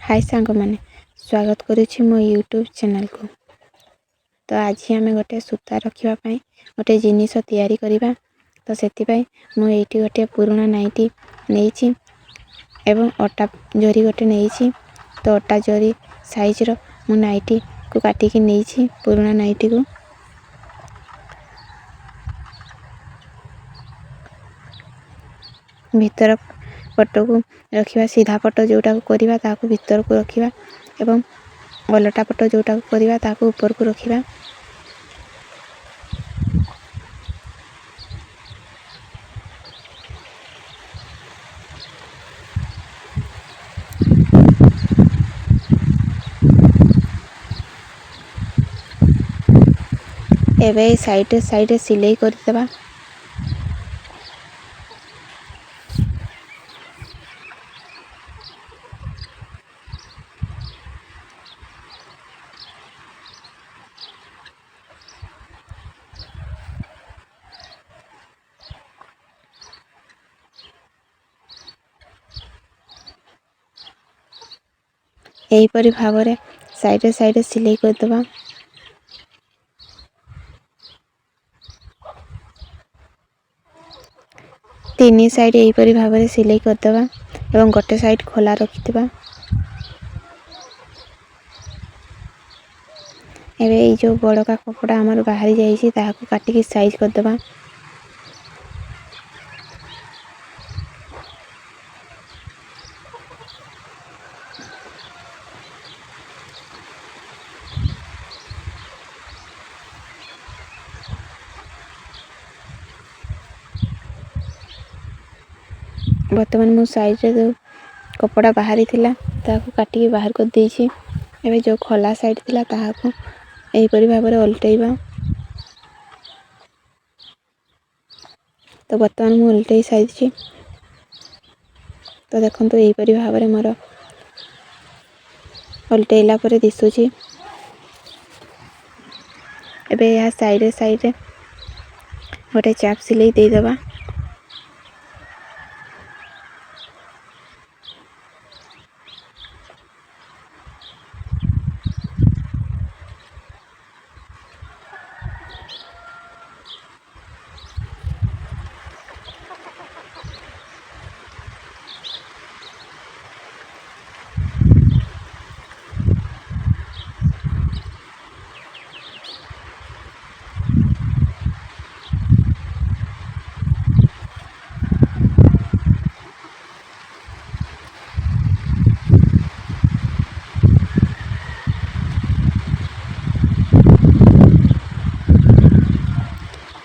हाय सांग मैंने स्वागत करुच्ची मो यूट्यूब चैनल को। तो आज आम गोटे सूता रखापी गोटे जिनिस तैयारी करवा। तो से मुझे गोटे पुराणा नाइटी नहीं एवं अटा जरी गोटे नहीं। तो अटा जरी साइज रो मु नाइटी को काटिकी नहीं पुराणा नाइटी को। भीतर पट को रखा सीधा पट जोटा को करवा ताकू भीतर को रखा एवं ओलटा पट जोटा को करवा ताकू ऊपर को रखा। एवं साइड सिलाई करदेवा। यहीपरि भाव में साइड सिलाई करदेवा। तीन साइड यहीपरि भाव में सिलाई करदेवा एवं गोटे साइड खोला रखिथिबा। एबे ये जो बड़का कपड़ा हमर बाहरी जाइछि ताहाको काटिकी साइज करदेवा। बर्तमान मो साइड रे जो कपड़ा बाहरी थिला ताहाको काटिकी बाहर कर देछि। एबे जो खोला साइड थिला ताहाको एहीपरि भाव में उल्टेइबा। तो बर्तमान मु उल्टै साइछि। तो देखंतु एहीपरि भाव में मोर उल्टेइला परे दिसुछि। एबे या साइड गोटे चाप सिलाई दे देबा।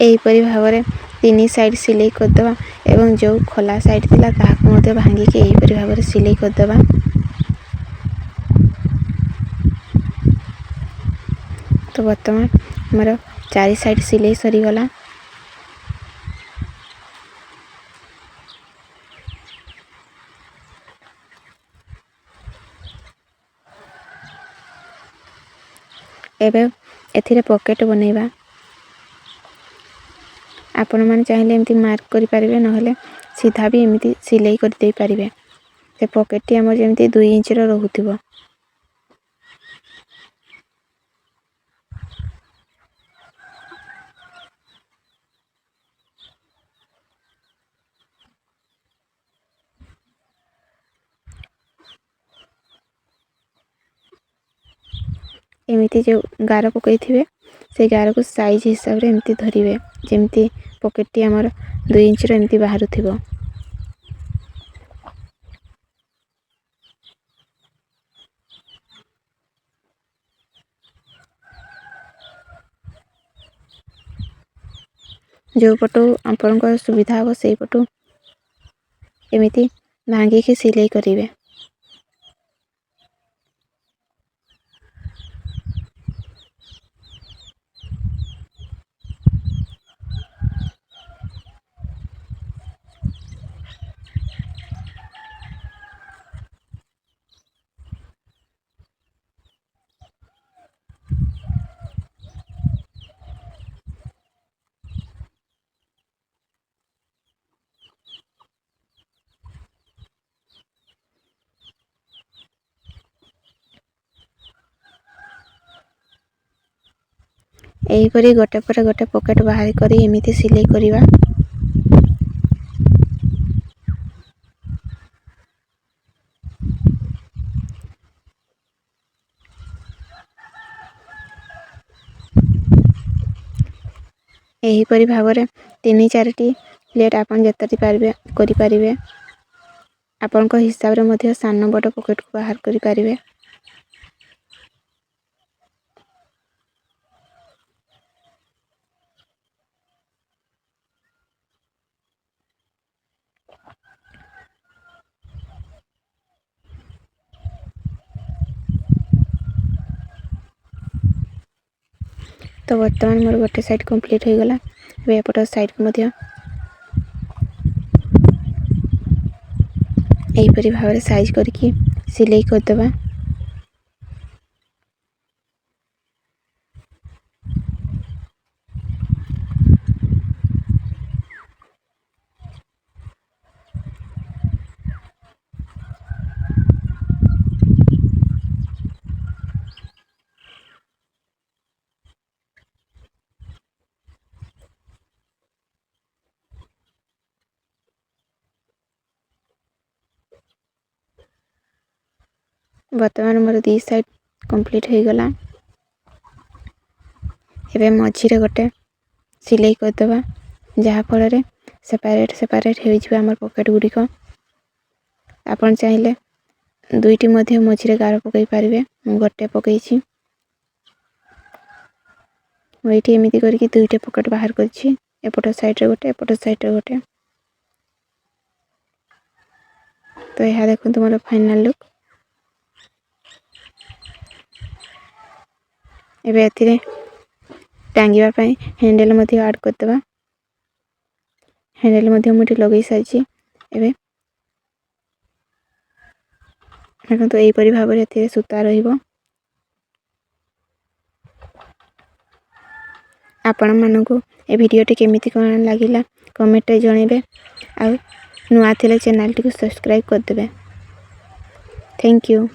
एहीपरि भाव में तीन साइड सिलाई करदेवा एवं जो खोला साइड थिला ताहाको मते भांगी के एहीपरि भाव में सिलाई करदेवा। तो वर्तमान हमर चारि साइड सिलाई सरी गला। एबे एथिरे पॉकेट बनेबा। आपण माने चाहिले एमती मार्क करि परिबे नहले सीधा भी एमती सिलाई कर दे परिबे। से पॉकेट टी हमर जेमती 2 इंच रो रहउथिबो। एमिति जो गार पकई थिबे से गार को साइज हिसाब रे एमती धरिबे जेमती पॉकेट टी हमर 2 इंच रो एमती बाहरुथिबो। जो पटो आपनको सुविधा हो से पटो एमिति भांगी के सिलाई करिवे। ଏହିପରି ଗୋଟେ ପରେ ଗୋଟେ ପକେଟ ବାହାର କରି ଏମିତି ସିଲେଇ କରିବା। ଏହିପରି ଭାବରେ 3-4ଟି ପ୍ଲେଟ୍ ଆପଣ ଯେତେଟି ପାରିବେ କରିପାରିବେ। ଆପଣଙ୍କ ହିସାବରେ ମଧ୍ୟ ସାନ ବଡ଼ ପକେଟକୁ ବାହାର କରିପାରିବେ। ତ ବର୍ତ୍ତମାନ ମୋର ଗୋଟେ ସାଇଡ୍ କମ୍ପ୍ଲିଟ୍ ହୋଇଗଲା। ଏବେ ଏପଟ ସାଇଡ୍କୁ ମଧ୍ୟ ଏହିପରି ଭାବରେ ସାଇଜ୍ କରିକି ସିଲେଇ କରିଦେବା। ବର୍ତ୍ତମାନ ମୋର 2 ସାଇଡ୍ କମ୍ପ୍ଲିଟ୍ ହୋଇଗଲା। ଏବେ ମଝିରେ ଗୋଟେ ସିଲେଇ କରିଦେବା, ଯାହା ଫଳରେ ସେପାରେଟ୍ ହୋଇଯିବ ଆମର ପକେଟ୍ ଗୁଡ଼ିକ। ଆପଣ ଚାହିଁଲେ 2ଟି ମଧ୍ୟ ମଝିରେ ଗାର ପକାଇ ପାରିବେ। ମୁଁ ଗୋଟେ ପକାଇଛି। ମୁଁ ଏଇଠି ଏମିତି କରିକି 2ଟି ପକେଟ୍ ବାହାର କରିଛି। ଏପଟ ସାଇଡ୍ରେ ଗୋଟେ, ଏପଟ ସାଇଡ୍ରେ ଗୋଟେ। ତ ଏହା ଦେଖନ୍ତୁ ମୋର ଫାଇନାଲ୍ ଲୁକ୍। ଏବେ ଏଥିରେ ଟାଙ୍ଗିବା ପାଇଁ ହ୍ୟାଣ୍ଡେଲ୍ ମଧ୍ୟ ଆଡ୍ କରିଦେବା। ହ୍ୟାଣ୍ଡେଲ୍ ମଧ୍ୟ ମୁଁ ଏଠି ଲଗେଇ ସାରିଛି। ଏବେ ଦେଖନ୍ତୁ ଏହିପରି ଭାବରେ ଏଥିରେ ସୂତା ରହିବ। ଆପଣମାନଙ୍କୁ ଏ ଭିଡ଼ିଓଟି କେମିତି କ'ଣ ଲାଗିଲା କମେଣ୍ଟରେ ଜଣାଇବେ। ଆଉ ନୂଆ ଥିଲେ ଚ୍ୟାନେଲଟିକୁ ସବସ୍କ୍ରାଇବ୍ କରିଦେବେ। Thank you.